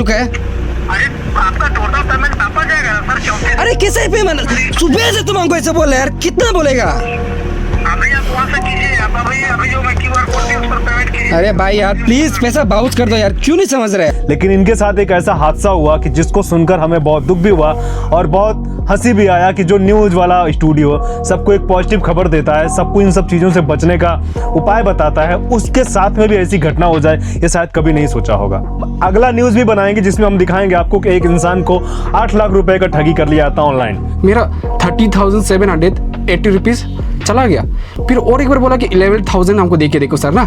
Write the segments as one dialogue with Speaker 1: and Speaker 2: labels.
Speaker 1: चुका है।
Speaker 2: अरे आपका टोटल पेमेंट वापस जाएगा ना सर, क्योंकि
Speaker 1: अरे कैसे पेमेंट? सुबह से तुम हमको ऐसे बोल रहे यार, कितना बोलेगा?
Speaker 2: अभी आप वहाँ से कीजिए, आप अभी जो मैं QR कोड दी उस पर पेमेंट कीजिए।
Speaker 1: अरे भाई यार प्लीज पैसा बाउंस कर दो यार, क्यों नहीं समझ रहे?
Speaker 3: लेकिन इनके साथ एक ऐसा हादसा हुआ कि जिसको सुनकर हमें बहुत दुख भी हुआ और बहुत हंसी भी आया कि जो न्यूज वाला स्टूडियो सबको एक पॉजिटिव खबर देता है, सबको इन सब चीज़ों से बचने का उपाय बताता है, उसके साथ में भी ऐसी घटना हो जाए ये शायद कभी नहीं सोचा होगा। अगला न्यूज़ भी बनाएंगे जिसमें हम दिखाएंगे आपको कि एक इंसान को 8 लाख रुपए का ठगी कर लिया था ऑनलाइन।
Speaker 4: मेरा 30,780 रुपीज़ चला गया। फिर और एक बार बोला कि 11,000 हमको दे के देखो सर ना,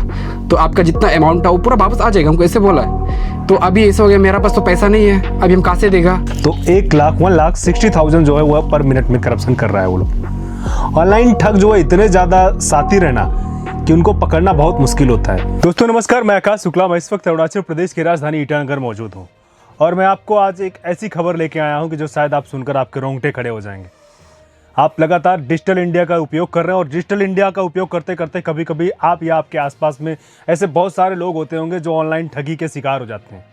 Speaker 4: तो आपका जितना अमाउंट था वो पूरा वापस आ जाएगा, हमको ऐसे बोला है। तो अभी ऐसा हो गया, मेरा पास तो पैसा नहीं है, अभी हम कहाँ से देगा?
Speaker 3: तो 1,60,000 जो है वह पर मिनट में करप्शन कर रहा है वो लोग। ऑनलाइन ठग जो है इतने ज़्यादा साथी रहना कि उनको पकड़ना बहुत मुश्किल होता है। दोस्तों नमस्कार, मैं आकाश शुक्ला। मैं इस वक्त अरुणाचल प्रदेश की राजधानी ईटानगर मौजूद हूँ और मैं आपको आज एक ऐसी खबर लेके आया हूँ कि जो शायद आप सुनकर आपके रोंगटे खड़े हो जाएंगे। आप लगातार डिजिटल इंडिया का उपयोग कर रहे हैं और डिजिटल इंडिया का उपयोग करते करते कभी कभी आप या आपके आसपास में ऐसे बहुत सारे लोग होते होंगे जो ऑनलाइन ठगी के शिकार हो जाते हैं।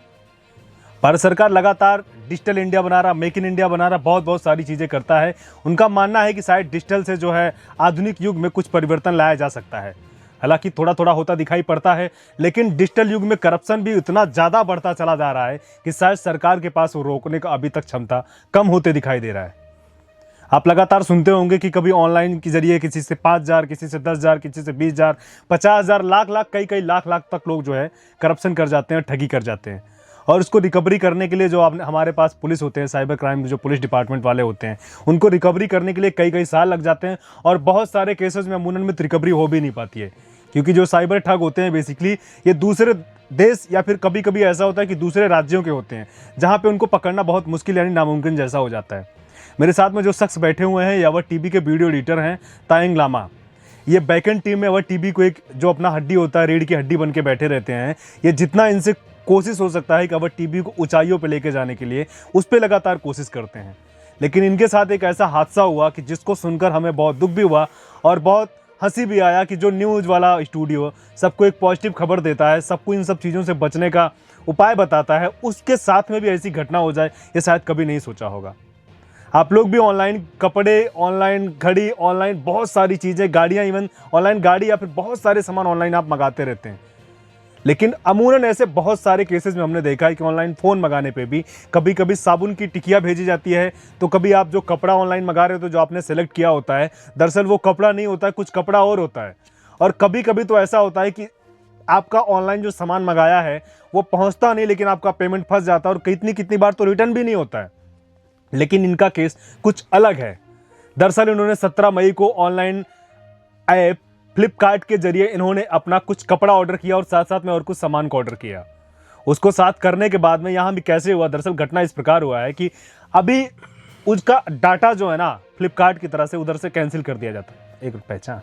Speaker 3: भारत सरकार लगातार डिजिटल इंडिया बना रहा, मेक इन इंडिया बना रहा, बहुत सारी चीज़ें करता है। उनका मानना है कि शायद डिजिटल से जो है आधुनिक युग में कुछ परिवर्तन लाया जा सकता है। हालांकि थोड़ा थोड़ा होता दिखाई पड़ता है, लेकिन डिजिटल युग में करप्शन भी इतना ज़्यादा बढ़ता चला जा रहा है कि शायद सरकार के पास वो रोकने का अभी तक क्षमता कम होते दिखाई दे रहा है। आप लगातार सुनते होंगे कि कभी ऑनलाइन के जरिए किसी से 5,000, किसी से 10,000, किसी से 20,000, 50,000, लाख कई लाख तक लोग जो है करप्शन कर जाते हैं, ठगी कर जाते हैं। और उसको रिकवरी करने के लिए जो हमारे पास पुलिस होते हैं, साइबर क्राइम जो पुलिस डिपार्टमेंट वाले होते हैं, उनको रिकवरी करने के लिए कई साल लग जाते हैं और बहुत सारे केसेस में अमूमन रिकवरी हो भी नहीं पाती है, क्योंकि जो साइबर ठग होते हैं बेसिकली ये दूसरे देश या फिर कभी कभी ऐसा होता है कि दूसरे राज्यों के होते हैं, जहाँ पे उनको पकड़ना बहुत मुश्किल यानी नामुमकिन जैसा हो जाता है। मेरे साथ में जो शख्स बैठे हुए हैं या वह टीवी के वीडियो एडिटर हैं, तायंग लामा। ये बैकएंड टीम में वह टीवी को एक जो अपना हड्डी होता है, रीढ़ की हड्डी बन के बैठे रहते हैं। ये जितना इनसे कोशिश हो सकता है कि वह टीवी को ऊंचाइयों पे लेके जाने के लिए उस पर लगातार कोशिश करते हैं। लेकिन इनके साथ एक ऐसा हादसा हुआ कि जिसको सुनकर हमें बहुत दुख भी हुआ और बहुत हंसी भी आया कि जो न्यूज़ वाला स्टूडियो सबको एक पॉजिटिव खबर देता है, सबको इन सब चीज़ों से बचने का उपाय बताता है, उसके साथ में भी ऐसी घटना हो जाए ये शायद कभी नहीं सोचा होगा। आप लोग भी ऑनलाइन कपड़े, ऑनलाइन घड़ी, ऑनलाइन बहुत सारी चीज़ें, गाड़ियाँ, इवन ऑनलाइन गाड़ी या फिर बहुत सारे सामान ऑनलाइन आप मंगाते रहते हैं। लेकिन अमूमन ऐसे बहुत सारे केसेस में हमने देखा है कि ऑनलाइन फ़ोन मंगाने पे भी कभी कभी साबुन की टिकिया भेजी जाती है, तो कभी आप जो कपड़ा ऑनलाइन मंगा रहे हो तो जो आपने सेलेक्ट किया होता है दरअसल वो कपड़ा नहीं होता है, कुछ कपड़ा और होता है। और कभी कभी तो ऐसा होता है कि आपका ऑनलाइन जो सामान मंगाया है वो पहुँचता नहीं, लेकिन आपका पेमेंट फंस जाता है और कितनी बार तो रिटर्न भी नहीं होता है। लेकिन इनका केस कुछ अलग है। दरअसल इन्होंने 17 मई को ऑनलाइन ऐप फ्लिपकार्ट के जरिए इन्होंने अपना कुछ कपड़ा ऑर्डर किया और साथ साथ में और कुछ सामान को ऑर्डर किया। उसको साथ करने के बाद में यहाँ भी कैसे हुआ, दरअसल घटना इस प्रकार हुआ है कि अभी उसका डाटा जो है ना फ्लिपकार्ट की तरह से उधर से कैंसिल कर दिया जाता है। एक पहचान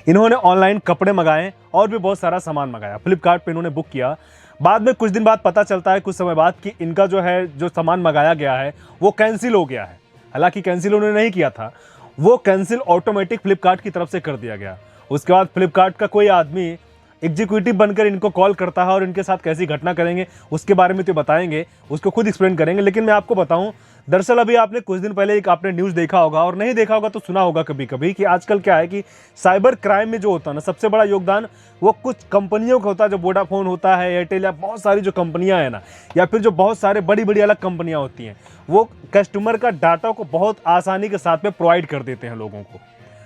Speaker 3: इन्होंने ऑनलाइन कपड़े मंगाए और भी बहुत सारा सामान मंगाया, फ्लिपकार्ट पे इन्होंने बुक किया। बाद में कुछ दिन बाद पता चलता है, कुछ समय बाद, कि इनका जो है जो सामान मंगाया गया है वो कैंसिल हो गया है। हालांकि कैंसिल उन्होंने नहीं किया था, वो कैंसिल ऑटोमेटिक फ्लिपकार्ट की तरफ से कर दिया गया। उसके बाद फ्लिपकार्ट का कोई आदमी एग्जीक्यूटिव बनकर इनको कॉल करता है और इनके साथ कैसी घटना करेंगे उसके बारे में तो बताएंगे, उसको खुद एक्सप्लेन करेंगे। लेकिन मैं आपको बताऊं, दरअसल अभी आपने कुछ दिन पहले एक आपने न्यूज़ देखा होगा और नहीं देखा होगा तो सुना होगा कभी कभी कि आजकल क्या है कि साइबर क्राइम में जो होता है ना, सबसे बड़ा योगदान वो कुछ कंपनियों का होता है, जो वोडाफोन होता है, एयरटेल या बहुत सारी जो कंपनियां हैं ना, या फिर जो बहुत सारे बड़ी अलग कंपनियां होती हैं, वो कस्टमर का डाटा को बहुत आसानी के साथ में प्रोवाइड कर देते हैं लोगों को।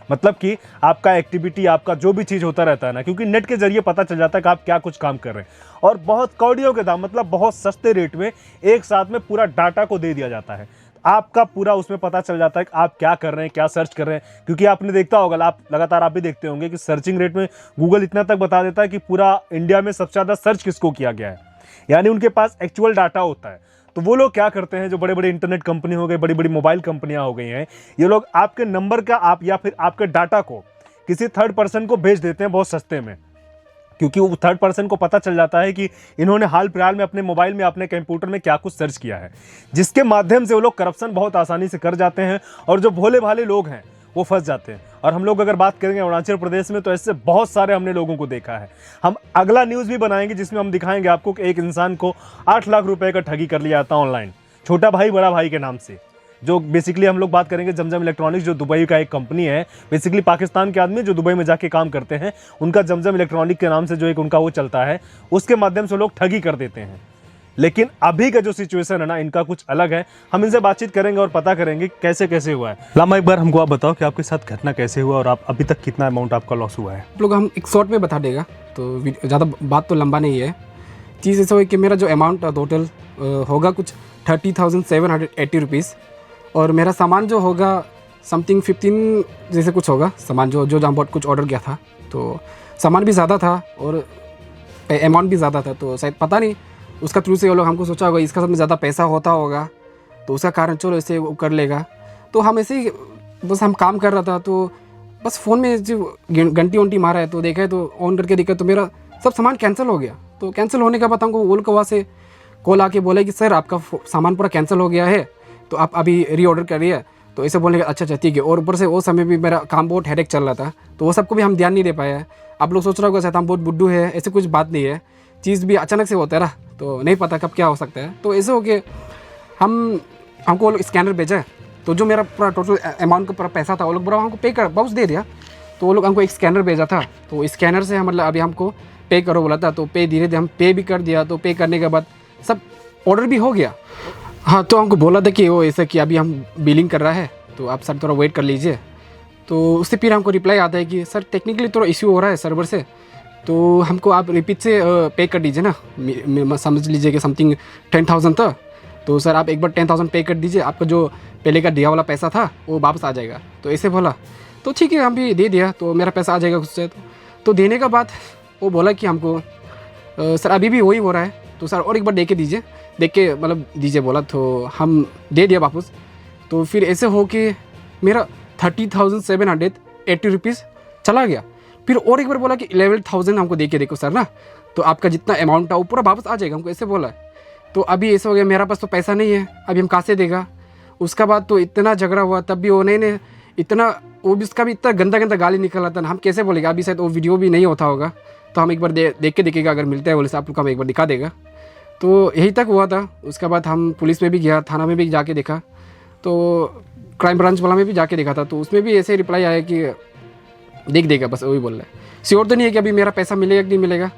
Speaker 3: मतलब कि आपका एक्टिविटी, आपका जो भी चीज़ होता रहता है ना, क्योंकि नेट के जरिए पता चल जाता है कि आप क्या कुछ काम कर रहे हैं और बहुत कौड़ियों के दाम, मतलब बहुत सस्ते रेट में एक साथ में पूरा डाटा को दे दिया जाता है। आपका पूरा उसमें पता चल जाता है कि आप क्या कर रहे हैं, क्या सर्च कर रहे हैं। क्योंकि आपने देखता होगा, आप लगातार आप भी देखते होंगे कि सर्चिंग रेट में गूगल इतना तक बता देता है कि पूरा इंडिया में सबसे ज़्यादा सर्च किसको किया गया है, यानी उनके पास एक्चुअल डाटा होता है। तो वो लोग क्या करते हैं, जो बड़े इंटरनेट कंपनी हो गई, बड़ी मोबाइल कंपनियां हो गई हैं, ये लोग आपके नंबर का आप या फिर आपके डाटा को किसी थर्ड पर्सन को भेज देते हैं बहुत सस्ते में, क्योंकि वो थर्ड पर्सन को पता चल जाता है कि इन्होंने हाल फिलहाल में अपने मोबाइल में, अपने कंप्यूटर में क्या कुछ सर्च किया है, जिसके माध्यम से वो लोग करप्शन बहुत आसानी से कर जाते हैं। और जो भोले भाले लोग हैं वो फंस जाते हैं। और हम लोग अगर बात करेंगे अरुणाचल प्रदेश में, तो ऐसे बहुत सारे हमने लोगों को देखा है। हम अगला न्यूज़ भी बनाएंगे जिसमें हम दिखाएंगे आपको कि एक इंसान को 8 लाख रुपए का ठगी कर लिया था ऑनलाइन, छोटा भाई बड़ा भाई के नाम से। जो बेसिकली हम लोग बात करेंगे जमजम इलेक्ट्रॉनिक्स, जो दुबई का एक कंपनी है, बेसिकली पाकिस्तान के आदमी जो दुबई में जाके काम करते हैं, उनका जमजम इलेक्ट्रॉनिक के नाम से जो एक उनका वो चलता है, उसके माध्यम से लोग ठगी कर देते हैं। लेकिन अभी का जो सिचुएशन है ना, इनका कुछ अलग है। हम इनसे बातचीत करेंगे और पता करेंगे कैसे कैसे हुआ है। लामा, एक बार हमको आप बताओ कि आपके साथ घटना कैसे हुआ और आप अभी तक कितना अमाउंट आपका लॉस हुआ है।
Speaker 4: आप लोग हम एक शॉर्ट में बता देगा, तो ज़्यादा बात तो लंबा नहीं है। चीज़ ऐसा हुई कि मेरा जो अमाउंट टोटल होगा कुछ 30,780 रुपीज़, और मेरा सामान जो होगा समथिंग 15 जैसे कुछ होगा सामान, जो जहाँ बहुत कुछ ऑर्डर किया था। तो सामान भी ज़्यादा था और अमाउंट भी ज़्यादा था, तो शायद पता नहीं उसका थ्रू से वो लोग हमको सोचा होगा इसका सब में ज़्यादा पैसा होता होगा, तो उसका कारण चलो ऐसे वो कर लेगा। तो हम ऐसे ही बस हम काम कर रहा था, तो बस फ़ोन में जो घंटी वंटी मारा है तो देखा है, तो ऑन करके देखा तो मेरा सब सामान कैंसिल हो गया। तो कैंसिल होने के बाद हमको ओल कवा से कॉल आके बोला कि सर आपका सामान पूरा कैंसिल हो गया है, तो आप अभी रीऑर्डर करिए। तो ऐसे बोलने का अच्छा ठीक है। और ऊपर से वो समय भी मेरा काम बहुत हेडेक चल रहा था, तो वो सबको भी हम ध्यान नहीं दे पाया। आप लोग सोच रहे हो शायद हम बहुत बुड्ढू है, ऐसे कुछ बात नहीं है। चीज़ भी अचानक से होता है ना, तो नहीं पता कब क्या हो सकता है। तो ऐसे हो के हमको स्कैनर भेजा, तो जो मेरा पूरा टोटल अमाउंट का पूरा पैसा था वो लोग पूरा हमको पे कर वापस दे दिया। तो वो लोग हमको एक स्कैनर भेजा था, तो स्कैनर से मतलब अभी हमको पे करो बोला था, तो पे धीरे धीरे हम पे भी कर दिया। तो पे करने के बाद सब ऑर्डर भी हो गया। हाँ, तो हमको बोला था कि वो ऐसा कि अभी हम बिलिंग कर रहा है, तो आप सर थोड़ा वेट कर लीजिए। तो उससे फिर हमको रिप्लाई आता है कि सर टेक्निकली थोड़ा इश्यू हो रहा है सर्वर से, तो हमको आप रिपीट से पे कर दीजिए ना। समझ लीजिए कि समथिंग 10,000 था, तो सर आप एक बार 10,000 पे कर दीजिए, आपका जो पहले का दिया वाला पैसा था वो वापस आ जाएगा। तो ऐसे बोला, तो ठीक है हम भी दे दिया, तो मेरा पैसा आ जाएगा उससे। तो देने का बाद वो बोला कि हमको सर अभी भी वही हो रहा है, तो सर और एक बार देख के मतलब दीजिए बोला। तो हम दे दिया वापस। तो फिर ऐसे हो कि मेरा 30,780 रुपीज़ चला गया। फिर और एक बार बोला कि 11,000 हमको देखो सर ना, तो आपका जितना अमाउंट था वो पूरा वापस आ जाएगा, हमको ऐसे बोला। तो अभी ऐसा हो गया, मेरा पास तो पैसा नहीं है, अभी हम कहाँ से देगा। उसका बाद तो इतना झगड़ा हुआ, तब भी वो नहीं इतना, वो भी उसका भी इतना गंदा गाली निकल रहा था ना, हम कैसे बोलेगा। अभी शायद वो वीडियो भी नहीं होता होगा, तो हम एक बार देख के देखेगा, अगर मिलता है बोले से आप लोग को हम एक बार दिखा देगा। तो यही तक हुआ था। उसके बाद हम पुलिस में भी गया, थाना में भी जाके देखा, तो क्राइम ब्रांच वाला में भी जाके देखा था, तो उसमें भी ऐसे रिप्लाई आया कि देख देगा, बस वही बोल रहा है। श्योर तो नहीं है कि अभी मेरा पैसा मिलेगा कि नहीं मिलेगा,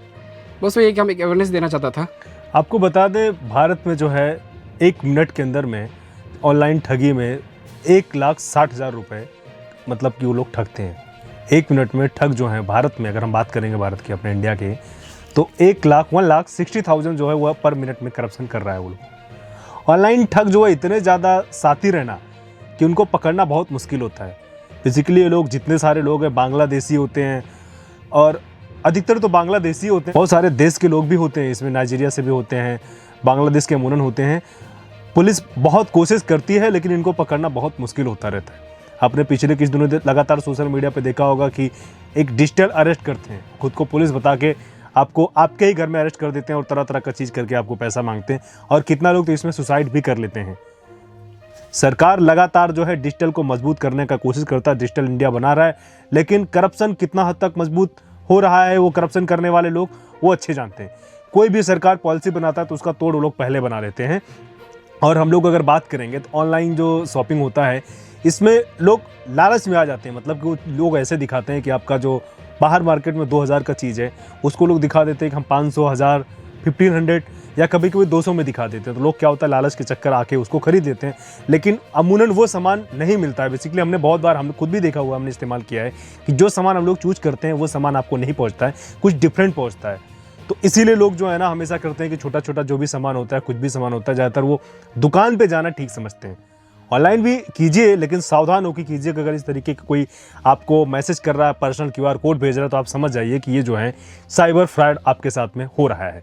Speaker 4: बस वो ये कि हम एक अवेयरनेस देना चाहता था।
Speaker 3: आपको बता दें, भारत में जो है 1 मिनट के अंदर में ऑनलाइन ठगी में 1,60,000 रुपये मतलब कि वो लोग ठगते हैं। 1 मिनट में ठग जो है भारत में, अगर हम बात करेंगे भारत की, अपने इंडिया के, तो 1,60,000 जो है वह पर मिनट में करप्शन कर रहा है वो लोग। ऑनलाइन ठग जो है इतने ज़्यादा साथी रहना कि उनको पकड़ना बहुत मुश्किल होता है। बेसिकली ये लोग, जितने सारे लोग हैं, बांग्लादेशी होते हैं, और अधिकतर तो बांग्लादेशी होते हैं। बहुत सारे देश के लोग भी होते हैं इसमें, नाइजीरिया से भी होते हैं, बांग्लादेश के अमूनन होते हैं। पुलिस बहुत कोशिश करती है, लेकिन इनको पकड़ना बहुत मुश्किल होता रहता है। आपने पिछले कुछ दिनों लगातार सोशल मीडिया पे देखा होगा कि एक डिजिटल अरेस्ट करते हैं, खुद को पुलिस बता के आपको आपके ही घर में अरेस्ट कर देते हैं और तरह तरह का चीज़ करके आपको पैसा मांगते हैं। और कितना लोग तो इसमें सुसाइड भी कर लेते हैं। सरकार लगातार जो है डिजिटल को मजबूत करने का कोशिश करता है, डिजिटल इंडिया बना रहा है, लेकिन करप्शन कितना हद तक मजबूत हो रहा है, वो करप्शन करने वाले लोग वो अच्छे जानते हैं। कोई भी सरकार पॉलिसी बनाता है तो उसका तोड़ वो लोग पहले बना लेते हैं। और हम लोग अगर बात करेंगे तो ऑनलाइन जो शॉपिंग होता है, इसमें लोग लालच में आ जाते हैं। मतलब कि लोग ऐसे दिखाते हैं कि आपका जो बाहर मार्केट में 2,000 का चीज़ है, उसको लोग दिखा देते हैं कि हम 500, 1000, 1500 या कभी कभी 200 में दिखा देते हैं। तो लोग क्या होता है, लालच के चक्कर आके उसको खरीद देते हैं, लेकिन अमूनन वो सामान नहीं मिलता है। बेसिकली हमने बहुत बार, हमने खुद भी देखा हुआ, हमने इस्तेमाल किया है कि जो सामान हम लोग चूज करते हैं वो सामान आपको नहीं पहुँचता है, कुछ डिफरेंट पहुँचता है। तो इसीलिए लोग जो है ना हमेशा करते हैं कि छोटा छोटा जो भी सामान होता है, कुछ भी सामान होता है, ज़्यादातर वो दुकान पे जाना ठीक समझते हैं। ऑनलाइन भी कीजिए, लेकिन सावधान होकर कीजिए। अगर इस तरीके का कोई आपको मैसेज कर रहा है, पर्सनल QR कोड भेज रहा है, तो आप समझ जाइए कि ये जो है साइबर फ्रॉड आपके साथ में हो रहा है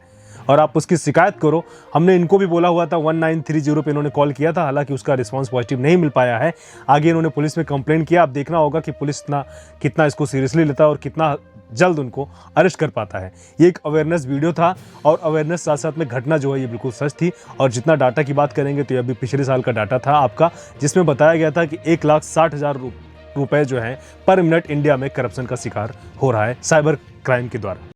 Speaker 3: और आप उसकी शिकायत करो। हमने इनको भी बोला हुआ था, 1930 पे इन्होंने कॉल किया था, हालांकि उसका रिस्पांस पॉजिटिव नहीं मिल पाया है। आगे इन्होंने पुलिस में कंप्लेंट किया। अब देखना होगा कि पुलिस कितना इसको सीरियसली लेता है और कितना जल्द उनको अरेस्ट कर पाता है। ये एक अवेयरनेस वीडियो था और अवेयरनेस साथ साथ में घटना जो है ये बिल्कुल सच थी। और जितना डाटा की बात करेंगे तो ये अभी पिछले साल का डाटा था आपका, जिसमें बताया गया था कि 1,60,000 रुपए जो है पर मिनट इंडिया में करप्शन का शिकार हो रहा है साइबर क्राइम के द्वारा।